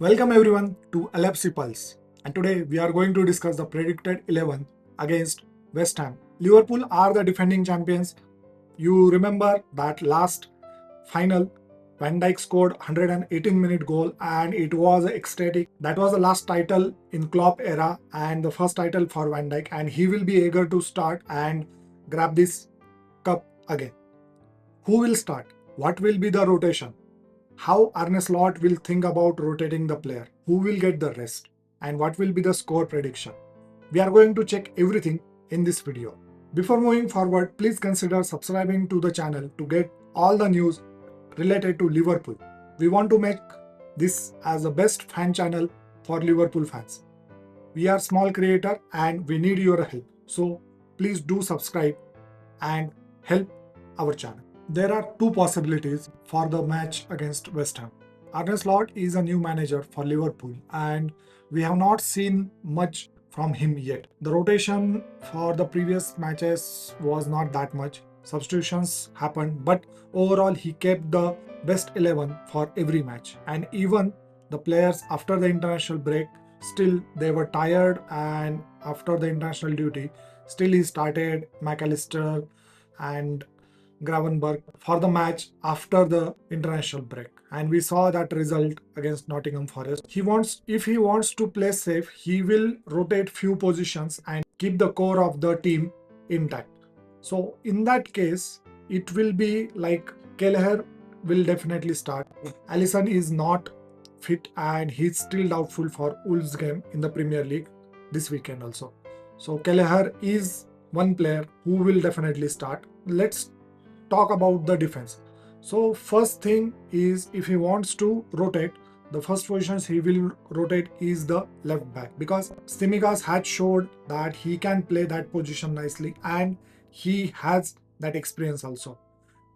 Welcome everyone to L.F.C Pulse, and today we are going to discuss the predicted 11 against West Ham. Liverpool are the defending champions. You remember that last final, Van Dijk scored 118-minute goal and it was ecstatic. That was the last title in Klopp era and the first title for Van Dijk, and he will be eager to start and grab this cup again. Who will start? What will be the rotation? How Arne Slot will think about rotating the player, who will get the rest, and what will be the score prediction. We are going to check everything in this video. Before moving forward, please consider subscribing to the channel to get all the news related to Liverpool. We want to make this as the best fan channel for Liverpool fans. We are small creator and we need your help. So please do subscribe and help our channel. There are two possibilities for the match against West Ham. Arne Slot is a new manager for Liverpool and we have not seen much from him yet. The rotation for the previous matches was not that much. Substitutions happened, but overall he kept the best 11 for every match. And even the players after the international break, still they were tired, and after the international duty, still he started McAllister and Gravenberg for the match after the international break, and we saw that result against Nottingham Forest. If he wants to play safe, he will rotate few positions and keep the core of the team intact. So in that case, it will be like Kelleher will definitely start. Alisson is not fit and he's still doubtful for Wolves game in the Premier League this weekend also. So Kelleher is one player who will definitely start. Let's talk about the defense. So first thing is, if he wants to rotate, the first positions he will rotate is the left back, because Tsimikas had showed that he can play that position nicely and he has that experience also.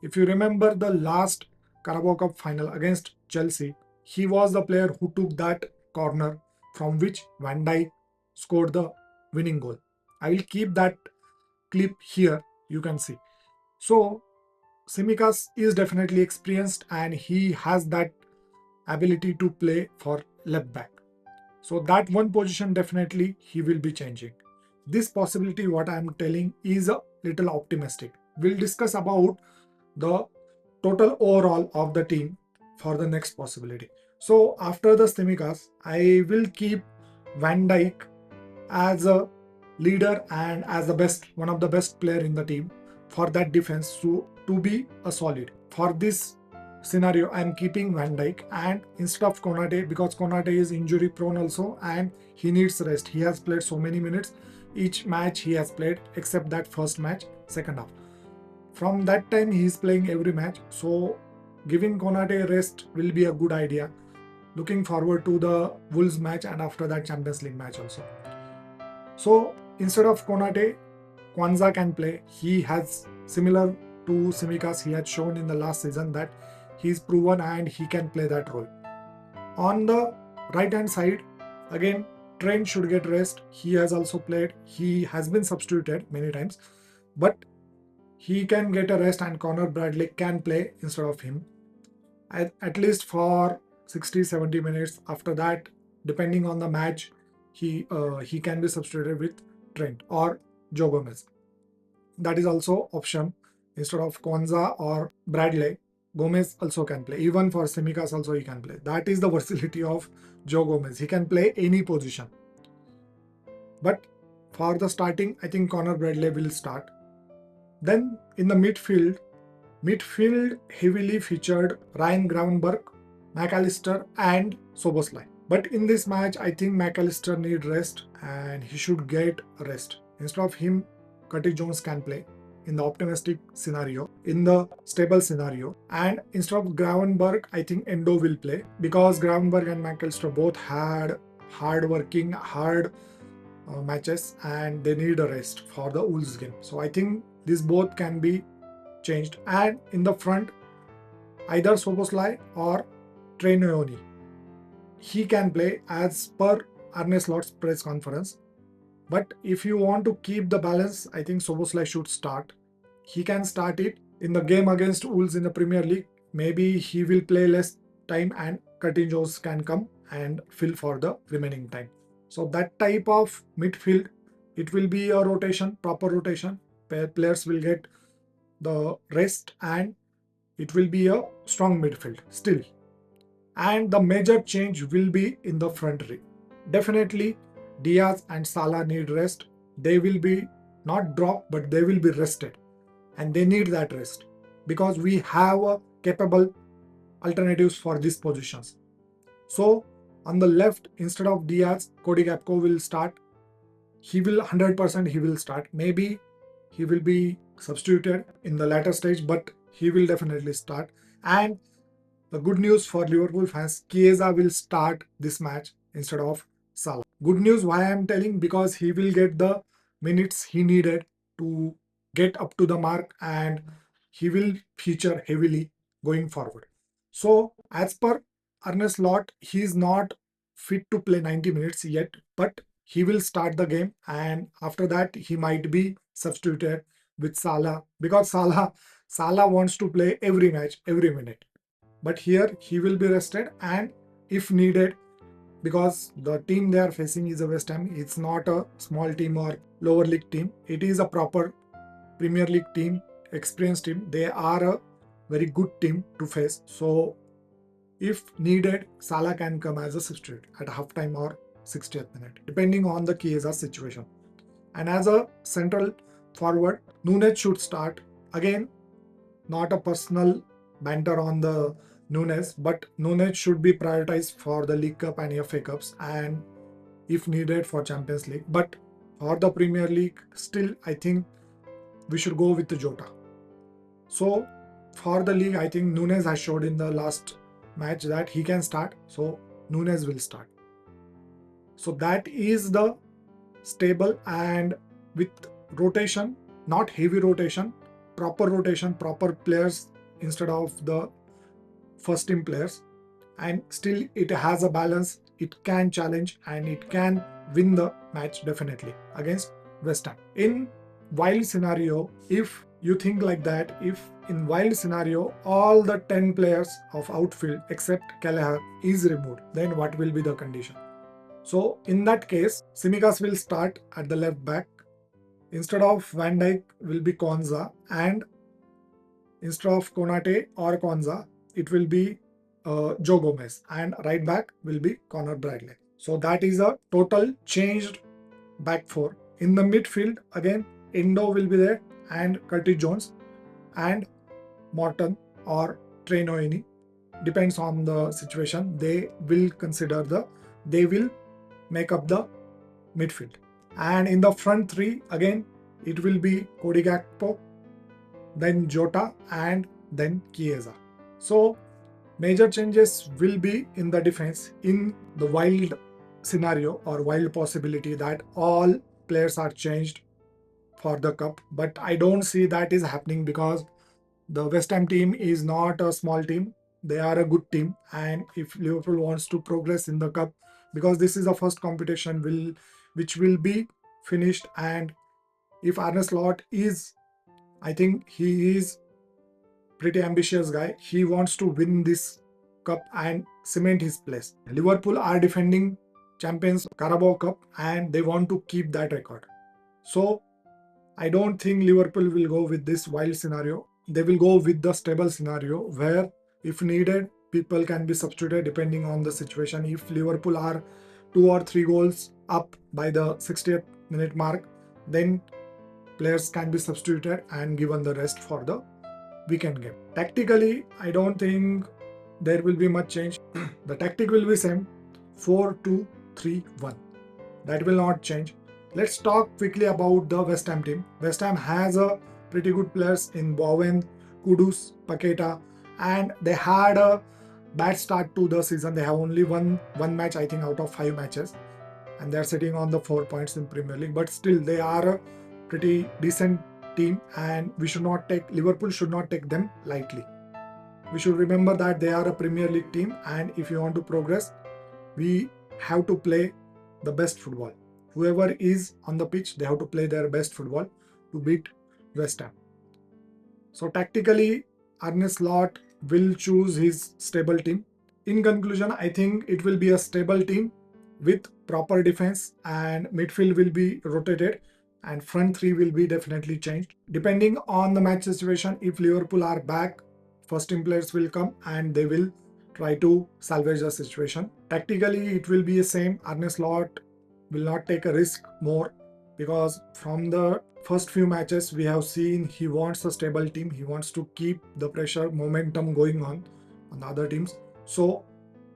If you remember the last Carabao Cup final against Chelsea, he was the player who took that corner from which Van Dijk scored the winning goal. I will keep that clip here, you can see. So Tsimikas is definitely experienced and he has that ability to play for left back. So that one position definitely he will be changing. This possibility, what I am telling, is a little optimistic. We'll discuss about the total overall of the team for the next possibility. So after the Tsimikas, I will keep Van Dijk as a leader and as the best, one of the best player in the team for that defense to be a solid. For this scenario, I am keeping Van Dijk and instead of Konate, because Konate is injury prone also and he needs rest. He has played so many minutes each match he has played except that first match, second half. From that time he is playing every match, so giving Konate rest will be a good idea. Looking forward to the Wolves match and after that Champions League match also. So instead of Konate, Kwanzaa can play. He has, similar to Tsimikas, he had shown in the last season that he's proven and he can play that role. On the right hand side, again Trent should get rest. He has also played. He has been substituted many times, but he can get a rest and Conor Bradley can play instead of him at least for 60-70 minutes. After that, depending on the match, he can be substituted with Trent or Joe Gomez. That is also option. Instead of Kwanzaa or Bradley, Gomez also can play. Even for Tsimikas also he can play. That is the versatility of Joe Gomez. He can play any position. But for the starting, I think Conor Bradley will start. Then in the midfield heavily featured Ryan Gravenberch, McAllister and Szoboszlai. But in this match, I think McAllister need rest and he should get rest. Instead of him, Curtis Jones can play in the optimistic scenario, in the stable scenario. And instead of Gravenberch, I think Endo will play, because Gravenberch and McAllister both had hard matches and they need a rest for the Wolves game. So I think these both can be changed. And in the front, either Szoboszlai or Trey Noyoni, he can play as per Arne Slot's press conference. But if you want to keep the balance, I think Szoboszlai should start. He can start it in the game against Wolves in the Premier League. Maybe he will play less time and Curtis Jones can come and fill for the remaining time. So that type of midfield, it will be a rotation, proper rotation. Players will get the rest and it will be a strong midfield still. And the major change will be in the front three. Definitely Diaz and Salah need rest. They will be not dropped, but they will be rested. And they need that rest because we have a capable alternatives for these positions. So on the left, instead of Diaz, Cody Gakpo will start. He will 100% he will start. Maybe he will be substituted in the latter stage, but he will definitely start. And the good news for Liverpool fans, Chiesa will start this match instead of Salah. Good news why I am telling, because he will get the minutes he needed to get up to the mark and he will feature heavily going forward. So as per Arne Slot, he is not fit to play 90 minutes yet, but he will start the game and after that he might be substituted with Salah because Salah wants to play every match, every minute. But here he will be rested and if needed, because the team they are facing is a West Ham, it's not a small team or lower league team. It is a proper Premier League team, experienced team. They are a very good team to face. So if needed, Salah can come as a substitute at halftime or 60th minute, depending on the Chiesa situation. And as a central forward, Nunes should start. Again, not a personal banter on the Nunes, but Nunes should be prioritized for the League Cup and FA Cups and if needed for Champions League. But for the Premier League, still I think we should go with the Jota. So for the league, I think Nunes has showed in the last match that he can start. So Nunes will start. So that is the stable and with rotation, not heavy rotation, proper players instead of the first team players. And still it has a balance. It can challenge and it can win the match definitely against West Ham. In wild scenario, if you think like that, if in wild scenario all the 10 players of outfield except Kelleher is removed, then what will be the condition? So in that case, Tsimikas will start at the left back. Instead of Van Dijk will be Konza, and instead of Konate or Konza, it will be Joe Gomez, and right back will be Conor Bradley. So that is a total changed back four. In the midfield, again, Endo will be there and Curtis Jones and Morton or Trey Noini. Depends on the situation. They will make up the midfield. And in the front three, again, it will be Cody Gakpo, then Jota, and then Chiesa. So major changes will be in the defense in the wild scenario or wild possibility that all players are changed for the cup. But I don't see that is happening because the West Ham team is not a small team. They are a good team. And if Liverpool wants to progress in the cup, because this is the first competition which will be finished, and if Arne Slot is, I think he is pretty ambitious guy. He wants to win this cup and cement his place. Liverpool are defending champions Carabao Cup and they want to keep that record. So I don't think Liverpool will go with this wild scenario. They will go with the stable scenario where if needed, people can be substituted depending on the situation. If Liverpool are 2 or 3 goals up by the 60th minute mark, then players can be substituted and given the rest for the weekend game. Tactically, I don't think there will be much change. The tactic will be same, 4-2-3-1. That will not change. Let's talk quickly about the West Ham team. West Ham has a pretty good players in Bowen, Kudus, Paqueta, and they had a bad start to the season. They have only won one match, I think, out of 5 matches, and they're sitting on the 4 points in Premier League. But still, they are a pretty decent team, and Liverpool should not take them lightly. We should remember that they are a Premier League team, and if you want to progress, we have to play the best football. Whoever is on the pitch, they have to play their best football to beat West Ham. So tactically, Arne Slot will choose his stable team. in conclusion, I think it will be a stable team with proper defense, and midfield will be rotated and front three will be definitely changed. Depending on the match situation, if Liverpool are back, first team players will come and they will try to salvage the situation. Tactically, it will be the same. Arne Slot will not take a risk more because from the first few matches we have seen he wants a stable team. He wants to keep the pressure momentum going on the other teams. So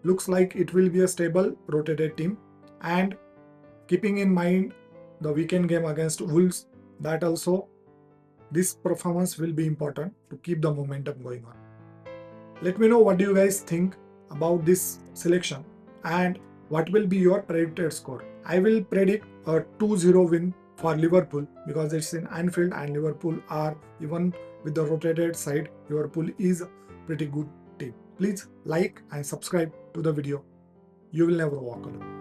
looks like it will be a stable rotated team, and keeping in mind the weekend game against Wolves, that also this performance will be important to keep the momentum going on. Let me know what do you guys think about this selection and what will be your predicted score. I will predict a 2-0 win for Liverpool because it's in Anfield and Liverpool are, even with the rotated side, Liverpool is a pretty good team. Please like and subscribe to the video. You will never walk alone.